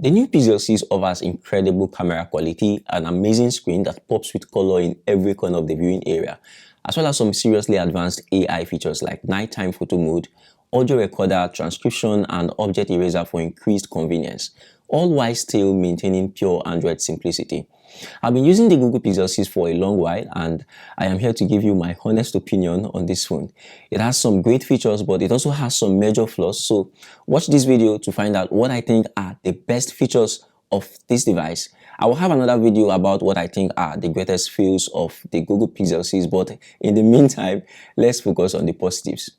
The new Pixel 6 offers incredible camera quality, an amazing screen that pops with color in every corner of the viewing area, as well as some seriously advanced AI features like nighttime photo mode, audio recorder, transcription, and object eraser for increased convenience, all while still maintaining pure Android simplicity. I've been using the Google Pixel 6 for a long while, and I am here to give you my honest opinion on this phone. It has some great features, but it also has some major flaws, so watch this video to find out what I think are the best features of this device. I will have another video about what I think are the greatest feels of the Google Pixel 6, but in the meantime, let's focus on the positives.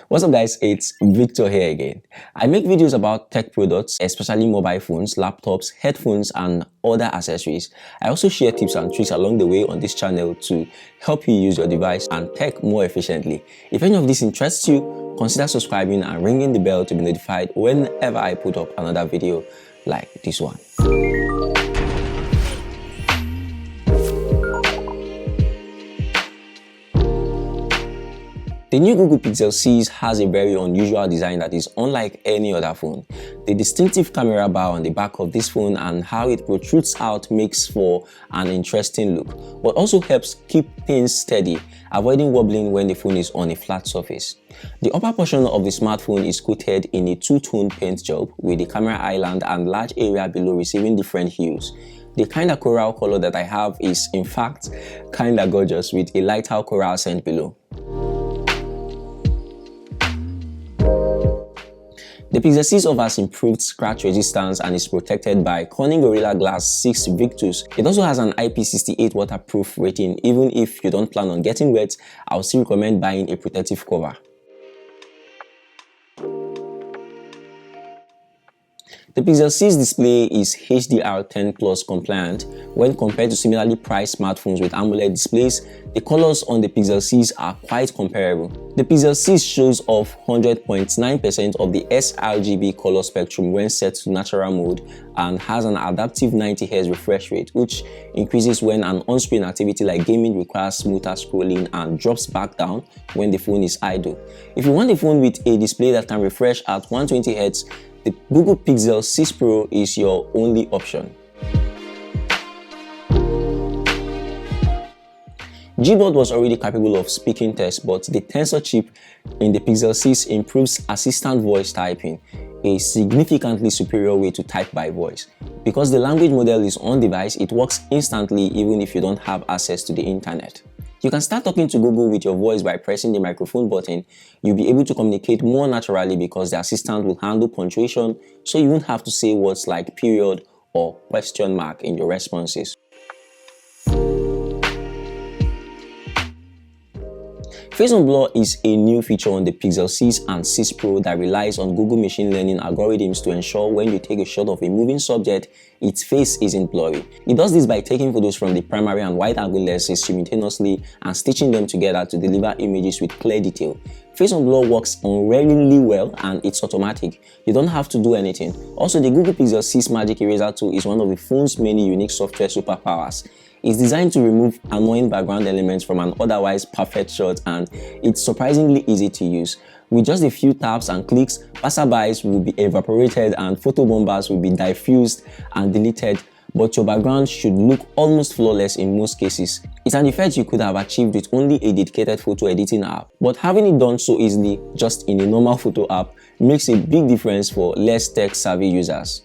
What's up guys, it's Victor here again. I make videos about tech products, especially mobile phones, laptops, headphones, and other accessories. I also share tips and tricks along the way on this channel to help you use your device and tech more efficiently. If any of this interests you, consider subscribing and ringing the bell to be notified whenever I put up another video like this one. The new Google Pixel 6 has a very unusual design that is unlike any other phone. The distinctive camera bar on the back of this phone and how it protrudes out makes for an interesting look, but also helps keep things steady, avoiding wobbling when the phone is on a flat surface. The upper portion of the smartphone is coated in a two-tone paint job with the camera island and large area below receiving different hues. The kind of coral color that I have is in fact kinda gorgeous with a lighter coral scent below. The Pixel 6 offers improved scratch resistance and is protected by Corning Gorilla Glass 6 Victus. It also has an IP68 waterproof rating. Even if you don't plan on getting wet, I would still recommend buying a protective cover. The Pixel 6 display is HDR10 Plus compliant. When compared to similarly priced smartphones with AMOLED displays, the colors on the Pixel 6 are quite comparable. The Pixel 6 shows off 100.9% of the sRGB color spectrum when set to natural mode and has an adaptive 90Hz refresh rate, which increases when an on-screen activity like gaming requires smoother scrolling and drops back down when the phone is idle. If you want a phone with a display that can refresh at 120Hz, the Google Pixel 6 Pro is your only option. Gboard was already capable of speaking text, but the Tensor chip in the Pixel 6 improves assistant voice typing, a significantly superior way to type by voice. Because the language model is on device, it works instantly even if you don't have access to the internet. You can start talking to Google with your voice by pressing the microphone button. You'll be able to communicate more naturally because the assistant will handle punctuation, so you won't have to say words like period or question mark in your responses. Face on Blur is a new feature on the Pixel 6 and 6 Pro that relies on Google machine learning algorithms to ensure when you take a shot of a moving subject, its face isn't blurry. It does this by taking photos from the primary and wide-angle lenses simultaneously and stitching them together to deliver images with clear detail. Face on Blur works unrelentingly well and it's automatic. You don't have to do anything. Also, the Google Pixel 6 Magic Eraser tool is one of the phone's many unique software superpowers. It's designed to remove annoying background elements from an otherwise perfect shot, and it's surprisingly easy to use. With just a few taps and clicks, passerbys will be evaporated and photo bombers will be diffused and deleted, but your background should look almost flawless in most cases. It's an effect you could have achieved with only a dedicated photo editing app, but having it done so easily just in a normal photo app makes a big difference for less tech-savvy users.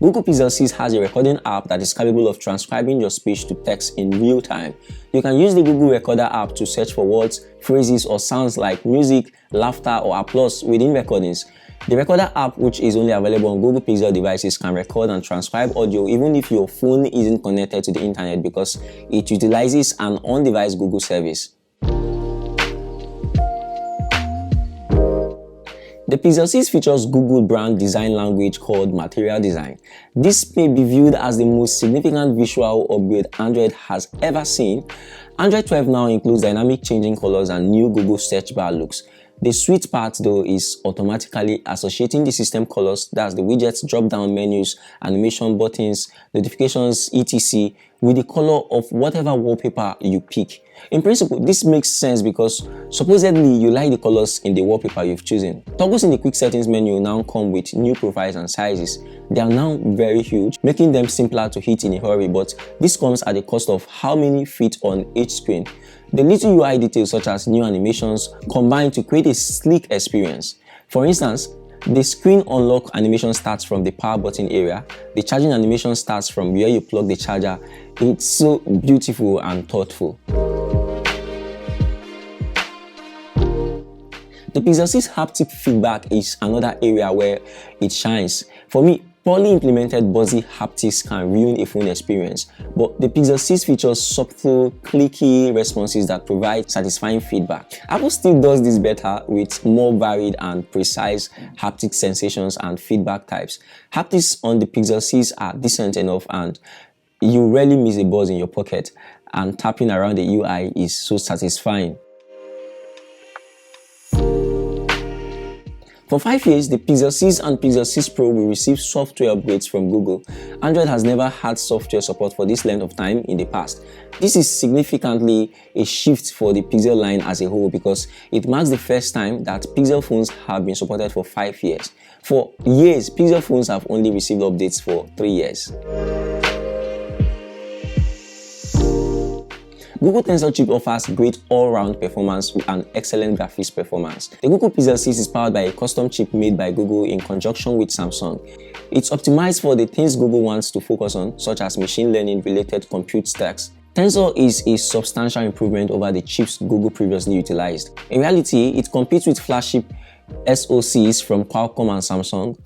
Google Pixel 6 has a recording app that is capable of transcribing your speech to text in real time. You can use the Google Recorder app to search for words, phrases, or sounds like music, laughter, or applause within recordings. The Recorder app, which is only available on Google Pixel devices, can record and transcribe audio even if your phone isn't connected to the internet because it utilizes an on-device Google service. The Pixel 6 features Google brand design language called Material Design. This may be viewed as the most significant visual upgrade Android has ever seen. Android 12 now includes dynamic changing colors and new Google search bar looks. The sweet part though is automatically associating the system colors, that's the widgets, drop-down menus, animation buttons, notifications, etc. with the color of whatever wallpaper you pick. In principle, this makes sense because supposedly you like the colors in the wallpaper you've chosen. Toggles in the quick settings menu now come with new profiles and sizes. They are now very huge, making them simpler to hit in a hurry, but this comes at the cost of how many fit on each screen. The little UI details such as new animations combine to create a sleek experience. For instance, the screen unlock animation starts from the power button area. The charging animation starts from where you plug the charger. It's so beautiful and thoughtful. The Pixel 6 haptic feedback is another area where it shines. For me, poorly implemented buzzy haptics can ruin a phone experience, but the Pixel 6 features subtle, clicky responses that provide satisfying feedback. Apple still does this better with more varied and precise haptic sensations and feedback types. Haptics on the Pixel 6 are decent enough and you rarely miss a buzz in your pocket, and tapping around the UI is so satisfying. For 5 years, the Pixel 6 and Pixel 6 Pro will receive software upgrades from Google. Android has never had software support for this length of time in the past. This is significantly a shift for the Pixel line as a whole because it marks the first time that Pixel phones have been supported for 5 years. For years, Pixel phones have only received updates for 3 years. Google Tensor chip offers great all-round performance with an excellent graphics performance. The Google Pixel 6 is powered by a custom chip made by Google in conjunction with Samsung. It's optimized for the things Google wants to focus on, such as machine learning related compute stacks. Tensor is a substantial improvement over the chips Google previously utilized. In reality, it competes with flagship SoCs from Qualcomm and Samsung,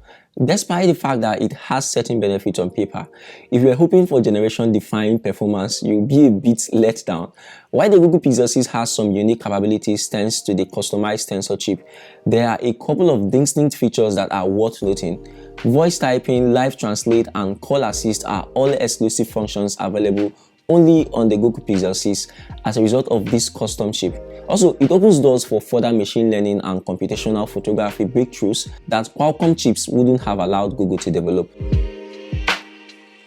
despite the fact that it has certain benefits on paper. If you're hoping for generation-defining performance, you'll be a bit let down. While the Google Pixel 6 has some unique capabilities thanks to the customized Tensor chip, there are a couple of distinct features that are worth noting. Voice typing, live translate, and call assist are all exclusive functions available only on the Google Pixel 6 as a result of this custom chip. Also, it opens doors for further machine learning and computational photography breakthroughs that Qualcomm chips wouldn't have allowed Google to develop.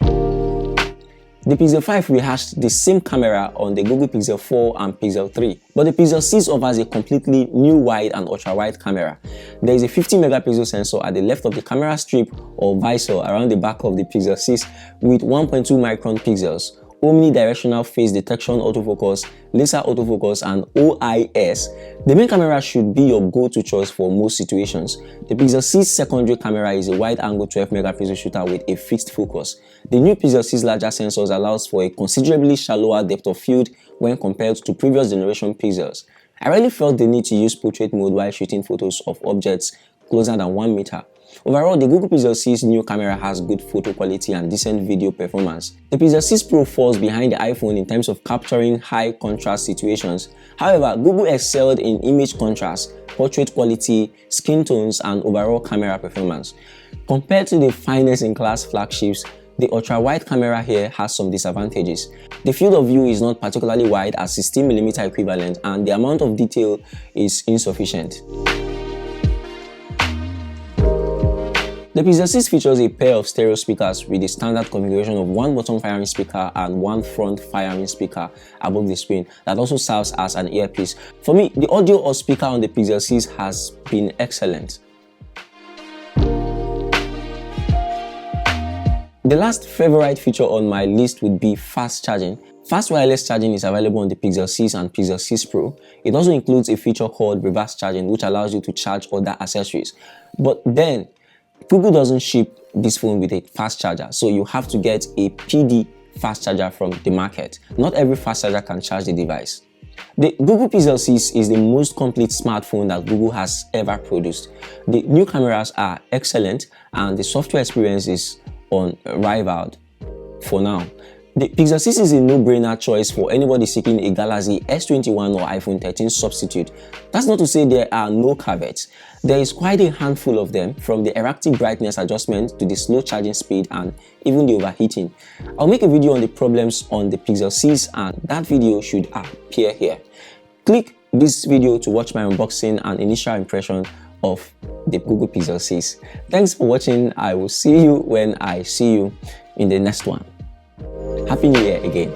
The Pixel 5 rehashed the same camera on the Google Pixel 4 and Pixel 3, but the Pixel 6 offers a completely new wide and ultra-wide camera. There is a 50 megapixel sensor at the left of the camera strip or visor around the back of the Pixel 6 with 1.2 micron pixels, omnidirectional face detection autofocus, laser autofocus, and OIS. The main camera should be your go-to choice for most situations. The Pixel 6 secondary camera is a wide-angle 12 megapixel shooter with a fixed focus. The new Pixel 6 larger sensors allows for a considerably shallower depth of field when compared to previous generation Pixels. I really felt the need to use portrait mode while shooting photos of objects closer than 1 meter. Overall, the Google Pixel 6 new camera has good photo quality and decent video performance. The Pixel 6 Pro falls behind the iPhone in terms of capturing high contrast situations. However, Google excelled in image contrast, portrait quality, skin tones, and overall camera performance. Compared to the finest in class flagships, the ultra-wide camera here has some disadvantages. The field of view is not particularly wide at 16mm equivalent, and the amount of detail is insufficient. The Pixel 6 features a pair of stereo speakers with a standard configuration of one bottom firing speaker and one front firing speaker above the screen that also serves as an earpiece. For me, the audio or speaker on the Pixel 6 has been excellent. The last favorite feature on my list would be fast charging. Fast wireless charging is available on the Pixel 6 and Pixel 6 Pro. It also includes a feature called reverse charging, which allows you to charge other accessories. But then, Google doesn't ship this phone with a fast charger, so you have to get a PD fast charger from the market. Not every fast charger can charge the device. The Google Pixel 6 is the most complete smartphone that Google has ever produced. The new cameras are excellent and the software experience is unrivaled for now. The Pixel 6 is a no-brainer choice for anybody seeking a Galaxy S21 or iPhone 13 substitute. That's not to say there are no caveats. There is quite a handful of them, from the erratic brightness adjustment to the slow charging speed and even the overheating. I'll make a video on the problems on the Pixel 6 and that video should appear here. Click this video to watch my unboxing and initial impression of the Google Pixel 6. Thanks for watching. I will see you when I see you in the next one. Happy New Year again.